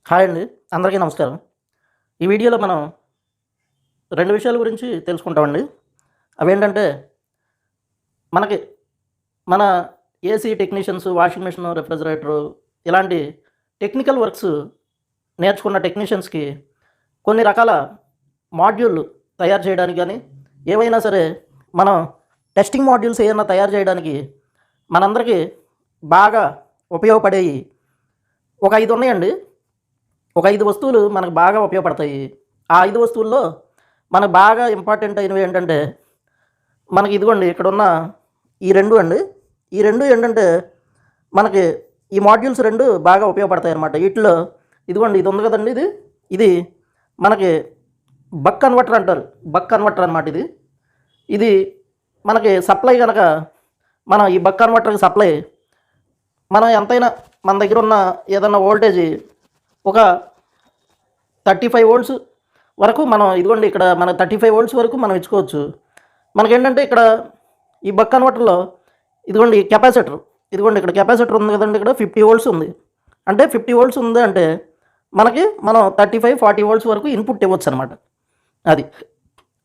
Hi అండి. అందరికీ నమస్కారం. ఈ వీడియోలో మనం 2 విషయాల గురించి తెలుసుకుంటామండి. అవేంటంటే, మనకి మన AC technicians, washing machine, refrigerator ఇలాంటి టెక్నికల్ వర్క్స్ నేర్చుకున్న టెక్నీషియన్స్‌కి కొన్ని రకాల మాడ్యూల్‌లు తయారు చేయడానికి గానీ, ఏవైనా సరే మనం టెస్టింగ్ మాడ్యూల్స్ ఏయన్నా తయారు చేయడానికి మనందరికీ బాగా ఉపయోగపడేయి ఒక 5 ఉన్నాయండి. ఒక 5 వస్తువులు మనకు బాగా ఉపయోగపడతాయి. ఆ 5 వస్తువుల్లో మనకు బాగా ఇంపార్టెంట్ అయినవి ఏంటంటే, మనకి ఇదిగోండి ఇక్కడున్న ఈ 2 అండి. ఈ 2 ఏంటంటే, మనకి ఈ మాడ్యూల్స్ 2 బాగా ఉపయోగపడతాయన్నమాట. వీటిలో ఇదిగోండి ఇది ఉంది కదండీ ఇది. ఇది మనకి బక్ కన్వర్టర్ అంటారు. బక్ కన్వర్టర్ అనమాట ఇది. ఇది మనకి సప్లై గనక మనం ఈ బక్ కన్వర్టర్‌కి సప్లై మనం ఎంతైనా మన దగ్గర ఉన్న ఏదన్నా వోల్టేజి ఒక 35 వోల్ట్స్ వరకు మనం ఇదిగోండి ఇక్కడ మన 35 వోల్ట్స్ వరకు మనం ఇచ్చుకోవచ్చు. మనకేంటంటే ఇక్కడ ఈ బక్ కన్వర్టర్‌లో ఇదిగోండి కెపాసిటర్. ఇదిగోండి ఇక్కడ కెపాసిటర్ ఉంది కదండీ ఇక్కడ 50 వోల్ట్స్ ఉంది. అంటే 50 వోల్ట్స్ ఉంది అంటే మనం 35, 40 వోల్ట్స్ వరకు ఇన్పుట్ ఇవ్వొచ్చనమాట. అది.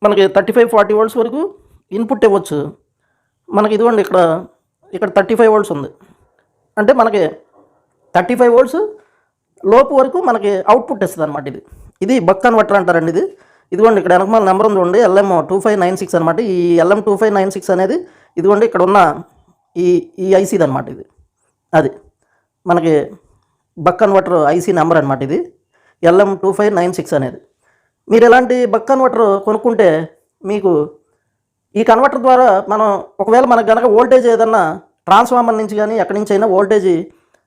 మనకి 35, 40 వోల్ట్స్ వరకు ఇన్పుట్ ఇవ్వచ్చు. మనకి ఇదిగోండి ఇక్కడ 35 వోల్ట్స్ ఉంది. అంటే మనకి 35 వోల్ట్స్ లోపు వరకు మనకి అవుట్పుట్ ఇస్తుందన్నమాట ఇది. ఇది బక్ కన్వర్టర్ అంటారండి ఇది. ఇదిగోండి ఇక్కడ వెనకమాల నెంబర్ ఉంది చూడండి LM2596 అనమాట. ఈ LM2596 అనేది ఇదిగోండి ఇక్కడ ఉన్న ఈ ఐసీది అనమాట ఇది. అది మనకి బక్ కన్వర్టర్ ఐసీ నెంబర్ అనమాట ఇది. LM2596 అనేది. మీరు ఇలాంటి బక్ కన్వర్టర్ కొనుక్కుంటే మీకు ఈ కన్వర్టర్ ద్వారా మనం ఒకవేళ మనకు గనక వోల్టేజ్ ఏదన్నా ట్రాన్స్ఫార్మర్ నుంచి కానీ ఎక్కడి నుంచి అయినా వోల్టేజ్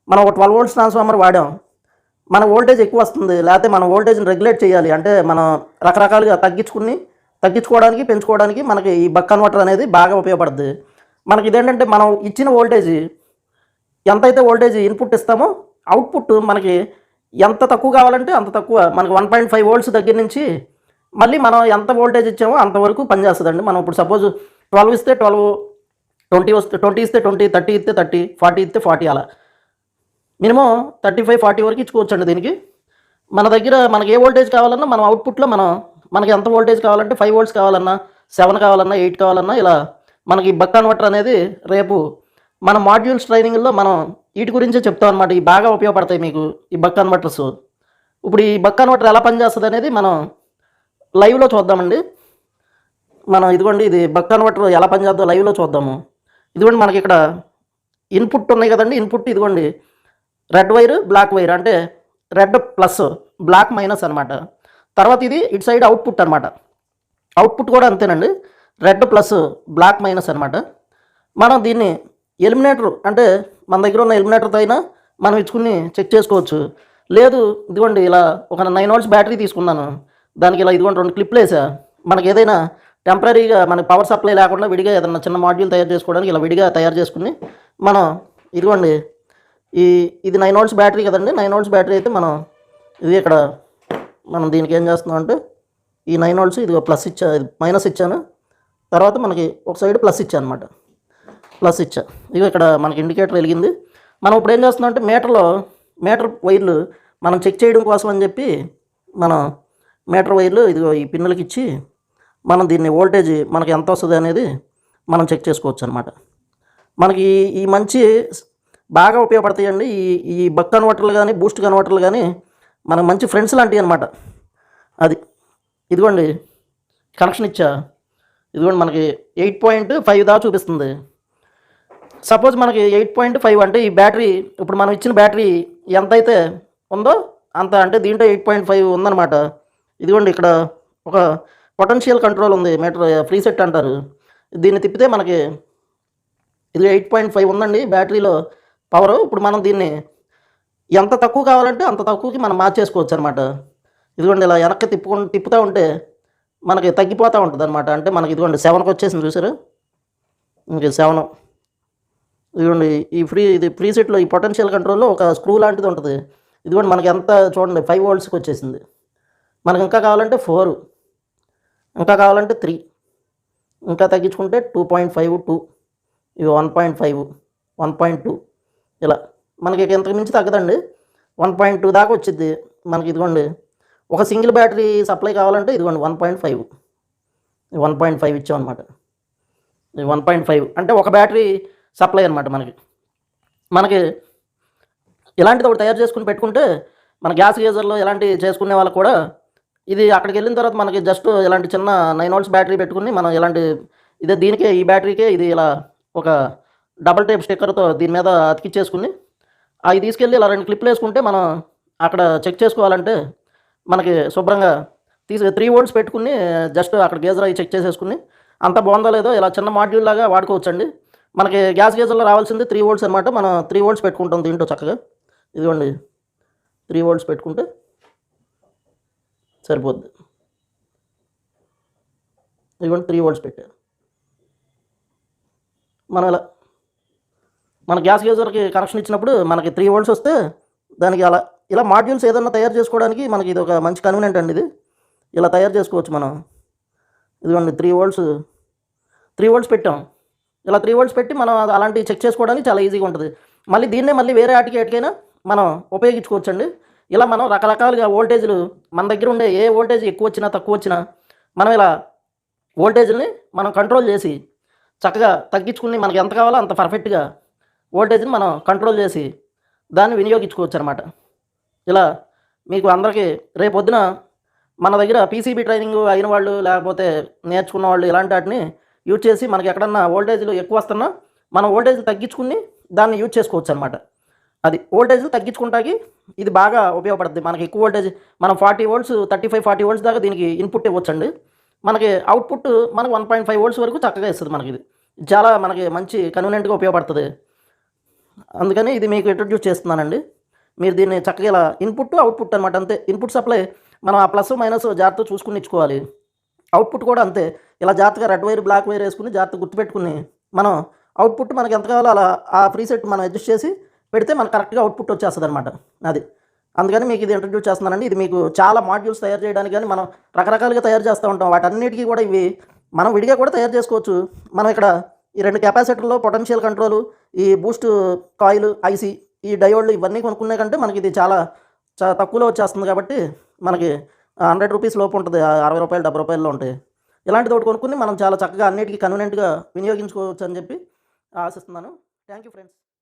మనం ఒక 12 వోల్ట్స్ ట్రాన్స్ఫార్మర్ వాడాం, మన వోల్టేజ్ ఎక్కువ వస్తుంది, లేకపోతే మనం వోల్టేజ్ని రెగ్యులేట్ చేయాలి అంటే మనం రకరకాలుగా తగ్గించుకోవడానికి పెంచుకోవడానికి మనకి ఈ బక్ కన్వర్టర్ అనేది బాగా ఉపయోగపడుతుంది. మనకి ఇదేంటంటే మనం ఇచ్చిన వోల్టేజ్ ఎంతైతే వోల్టేజ్ ఇన్పుట్ ఇస్తామో అవుట్పుట్ మనకి ఎంత తక్కువ కావాలంటే అంత తక్కువ, మనకి 1.5 వోల్ట్స్ దగ్గర నుంచి మళ్ళీ మనం ఎంత వోల్టేజ్ ఇచ్చామో అంతవరకు పనిచేస్తుందండి. మనం ఇప్పుడు సపోజ్ 12 ఇస్తే 12, 20 ఇస్తే 20, 30 ఇస్తే 30, 40 ఇస్తే 40 అలా మినిమం 35, 40 వరకు ఇచ్చుకోవచ్చండి దీనికి. మన దగ్గర మనకి ఏ వోల్టేజ్ కావాలన్నా మనం అవుట్పుట్లో మనకి ఎంత వోల్టేజ్ కావాలంటే 5 వోల్ట్స్ కావాలన్నా, 7 కావాలన్నా, 8 కావాలన్నా ఇలా మనకి బక్ కన్వర్టర్ అనేది రేపు మన మాడ్యూల్స్ ట్రైనింగ్లో మనం వీటి గురించే చెప్తాం అనమాట. ఇవి బాగా ఉపయోగపడతాయి మీకు ఈ బక్ కన్వర్టర్స్. ఇప్పుడు ఈ బక్ కన్వర్టర్ ఎలా పనిచేస్తుంది అనేది మనం లైవ్లో చూద్దామండి. మనం ఇదిగోండి ఇది బక్ కన్వర్టర్ ఎలా పనిచేద్దాం లైవ్లో చూద్దాము. ఇదిగోండి మనకి ఇక్కడ ఇన్పుట్ ఉన్నాయి కదండి. ఇన్పుట్ ఇదిగోండి రెడ్ వైర్, బ్లాక్ వైర్, అంటే రెడ్ ప్లస్ బ్లాక్ మైనస్ అనమాట. తర్వాత ఇది ఇటు సైడ్ అవుట్పుట్ అనమాట. అవుట్పుట్ కూడా అంతేనండి, రెడ్ ప్లస్ బ్లాక్ మైనస్ అనమాట. మనం దీన్ని ఎలిమినేటర్ అంటే మన దగ్గర ఉన్న ఎలిమినేటర్తో అయినా మనం ఇచ్చుకుని చెక్ చేసుకోవచ్చు. లేదు ఇదిగోండి ఇలా ఒక 9 వోల్ట్స్ బ్యాటరీ తీసుకున్నాను, దానికి ఇలా ఇదిగోండి 2 క్లిప్లు వేసా. మనకి ఏదైనా టెంపరీగా మనకి పవర్ సప్లై లేకుండా విడిగా ఏదైనా చిన్న మాడ్యూల్ తయారు చేసుకోవడానికి ఇలా విడిగా తయారు చేసుకుని మనం ఇదిగోండి ఇది 9 వోల్ట్స్ బ్యాటరీ కదండి. 9 వోల్ట్స్ బ్యాటరీ అయితే ఇది ఇక్కడ మనం దీనికి ఏం చేస్తున్నాం అంటే ఈ 9 వోల్ట్స్ ఇదిగో ప్లస్ మైనస్ ఇచ్చాను, తర్వాత మనకి ఒక సైడ్ ప్లస్ ఇచ్చాను అనమాట. ప్లస్ ఇచ్చా, ఇదిగో ఇక్కడ మనకి ఇండికేటర్ వెలిగింది. మనం ఇప్పుడు ఏం చేస్తున్నాం అంటే మీటర్ వైర్లు మనం చెక్ చేయడం కోసం అని చెప్పి మనం మీటర్ వైర్లు ఇదిగో ఈ పిన్నులకి ఇచ్చి మనం దీన్ని వోల్టేజ్ మనకి ఎంత వస్తుంది అనేది మనం చెక్ చేసుకోవచ్చు అనమాట. మనకి ఈ మంచి బాగా ఉపయోగపడతాయండి. ఈ బక్ కన్వర్టర్లు కానీ బూస్ట్ కన్వర్టర్లు కానీ మనకు మంచి ఫ్రెండ్స్ లాంటివి అనమాట. అది ఇదిగోండి కనెక్షన్ ఇచ్చా, ఇదిగోండి మనకి 8.5 దాకా చూపిస్తుంది. సపోజ్ మనకి 8.5 అంటే ఈ బ్యాటరీ ఇప్పుడు మనం ఇచ్చిన బ్యాటరీ ఎంతైతే ఉందో అంత, అంటే దీంట్లో 8.5 ఉందన్నమాట. ఇదిగోండి ఇక్కడ ఒక పొటెన్షియల్ కంట్రోల్ ఉంది, మీటర్ ఫ్రీ సెట్ అంటారు. దీన్ని తిప్పితే మనకి ఇది 8.5 ఉందండి బ్యాటరీలో పవర్. ఇప్పుడు మనం దీన్ని ఎంత తక్కువ కావాలంటే అంత తక్కువకి మనం మార్చేసుకోవచ్చు అనమాట. ఇదిగోండి ఇలా వెనక్కి తిప్పుతూ ఉంటే మనకి తగ్గిపోతూ ఉంటుంది అనమాట. అంటే మనకి ఇదిగోండి 7కి వచ్చేసింది చూసారు, ఇంక 7. ఇదిగోండి ఇది ఫ్రీ సెట్లో ఈ పొటెన్షియల్ కంట్రోల్లో ఒక స్క్రూ లాంటిది ఉంటుంది. ఇదిగోండి మనకి ఎంత చూడండి 5 వోల్ట్స్కి వచ్చేసింది. మనకి ఇంకా కావాలంటే 4, ఇంకా కావాలంటే 3, ఇంకా తగ్గించుకుంటే 2.5, 2, ఇవి 1.5, 1.2 ఇలా మనకి ఇంతకు మించి తగ్గదండి. 1.2 దాకా వచ్చింది. మనకి ఇదిగోండి ఒక సింగిల్ బ్యాటరీ సప్లై కావాలంటే ఇదిగోండి 1.5 ఇచ్చామన్నమాట. 1.5 అంటే ఒక బ్యాటరీ సప్లై అనమాట మనకి. మనకి ఇలాంటిది ఒకటి తయారు చేసుకుని పెట్టుకుంటే మన గ్యాస్ గీజర్లో ఇలాంటివి చేసుకునే వాళ్ళకి కూడా ఇది అక్కడికి వెళ్ళిన తర్వాత మనకి జస్ట్ ఇలాంటి చిన్న 9 వోల్ట్స్ బ్యాటరీ పెట్టుకుని మనం ఇలాంటి దీనికే ఈ బ్యాటరీకే ఇది ఇలా ఒక డబల్ టేప్ స్టిక్కర్తో దీని మీద అతికిచ్చేసుకుని అవి తీసుకెళ్ళి ఇలా 2 క్లిప్లు వేసుకుంటే మనం అక్కడ చెక్ చేసుకోవాలంటే మనకి శుభ్రంగా 3 వోల్ట్స్ పెట్టుకుని జస్ట్ అక్కడ గీజర్ అవి చెక్ చేసేసుకుని అంత బాగుందో లేదో ఇలా చిన్న మాడ్యూల్ లాగా వాడుకోవచ్చండి. మనకి గ్యాస్ గీజర్లో రావాల్సింది 3 వోల్ట్స్ అనమాట. మనం 3 వోల్ట్స్ పెట్టుకుంటాం దీంట్లో చక్కగా. ఇదిగోండి 3 వోల్ట్స్ పెట్టుకుంటే సరిపోద్ది. ఇదిగోండి 3 వోల్ట్స్ పెట్టారు. మనం ఇలా మన గ్యాస్ గీజర్కి కనెక్షన్ ఇచ్చినప్పుడు మనకి 3 వోల్ట్స్ వస్తే దానికి అలా ఇలా మాడ్యూల్స్ ఏదన్నా తయారు చేసుకోవడానికి మనకి ఇది ఒక మంచి కన్వీనియంట్ అండి. ఇది ఇలా తయారు చేసుకోవచ్చు మనం. ఇదిగోండి 3 వోల్ట్స్ పెట్టాం. ఇలా 3 వోల్ట్స్ పెట్టి మనం అలాంటివి చెక్ చేసుకోవడానికి చాలా ఈజీగా ఉంటుంది. మళ్ళీ వేరే ఎటుకైనా మనం ఉపయోగించుకోవచ్చండి. ఇలా మనం రకరకాలుగా వోల్టేజ్లు మన దగ్గర ఉండే ఏ వోల్టేజ్ ఎక్కువ వచ్చినా తక్కువ వచ్చినా మనం ఇలా వోల్టేజ్ని మనం కంట్రోల్ చేసి చక్కగా తగ్గించుకుని మనకి ఎంత కావాలో అంత పర్ఫెక్ట్గా వోల్టేజ్ని మనం కంట్రోల్ చేసి దాన్ని వినియోగించుకోవచ్చు అనమాట. ఇలా మీకు అందరికీ రేపొద్దున మన దగ్గర పీసీబీ ట్రైనింగ్ అయిన వాళ్ళు లేకపోతే నేర్చుకున్న వాళ్ళు ఇలాంటి వాటిని యూజ్ చేసి మనకి ఎక్కడన్నా వోల్టేజ్లు ఎక్కువ వస్తున్నా మనం వోల్టేజ్లు తగ్గించుకుని దాన్ని యూజ్ చేసుకోవచ్చు అనమాట. అది వోల్టేజ్లు తగ్గించుకుంటాకి ఇది బాగా ఉపయోగపడుతుంది. మనకి ఎక్కువ వోల్టేజ్ మనం 40 వోల్ట్స్ 35-40 వోల్ట్స్ దాకా దీనికి ఇన్పుట్ ఇవ్వచ్చండి. మనకి అవుట్పుట్ మనకు 1.5 వోల్ట్స్ వరకు చక్కగా ఇస్తుంది. మనకి ఇది చాలా మనకి మంచి కన్వీనియంట్గా ఉపయోగపడుతుంది. అందుకని ఇది మీకు ఇంట్రడ్యూస్ చేస్తున్నానండి. మీరు దీన్ని చక్కగా ఇలా ఇన్పుట్ అవుట్పుట్ అనమాట. అంతే. ఇన్పుట్ సప్లై మనం ఆ ప్లస్ మైనస్ జాగ్రత్తగా చూసుకుని ఇచ్చుకోవాలి. అవుట్పుట్ కూడా అంతే. ఇలా జాగ్రత్తగా రెడ్ వైర్ బ్లాక్ వైర్ వేసుకుని జాగ్రత్తగా గుర్తుపెట్టుకుని మనం అవుట్పుట్ మనకి ఎంత కావాలో అలా ఆ ప్రీసెట్ మనం అడ్జస్ట్ చేసి పెడితే మనకు కరెక్ట్గా అవుట్పుట్ వచ్చేస్తుంది అనమాట. అది అందుకని మీకు ఇది ఇంట్రడ్యూస్ చేస్తున్నానండి. ఇది మీకు చాలా మాడ్యూల్స్ తయారు చేయడానికి కానీ మనం రకరకాలుగా తయారు చేస్తూ ఉంటాం. వాటన్నిటికీ కూడా ఇవి మనం విడిగా కూడా తయారు చేసుకోవచ్చు. మనం ఇక్కడ ఈ 2 కెపాసిటర్లు, పొటెన్షియల్ కంట్రోలు, ఈ బూస్ట్ కాయిల్, ఐసీ, ఈ డయోడ్లు ఇవన్నీ కొనుక్కునే కంటే మనకి ఇది చాలా తక్కువలో వచ్చేస్తుంది. కాబట్టి మనకి 100 రూపీస్ లోపు ఉంటుంది. 60 రూపాయలు 70 రూపాయల్లో ఉంటాయి. ఇలాంటిది ఒకటి కొనుక్కుని మనం చాలా చక్కగా అన్నిటికీ కన్వీనియంట్గా వినియోగించుకోవచ్చు అని చెప్పి ఆశిస్తున్నాను. Thank you friends.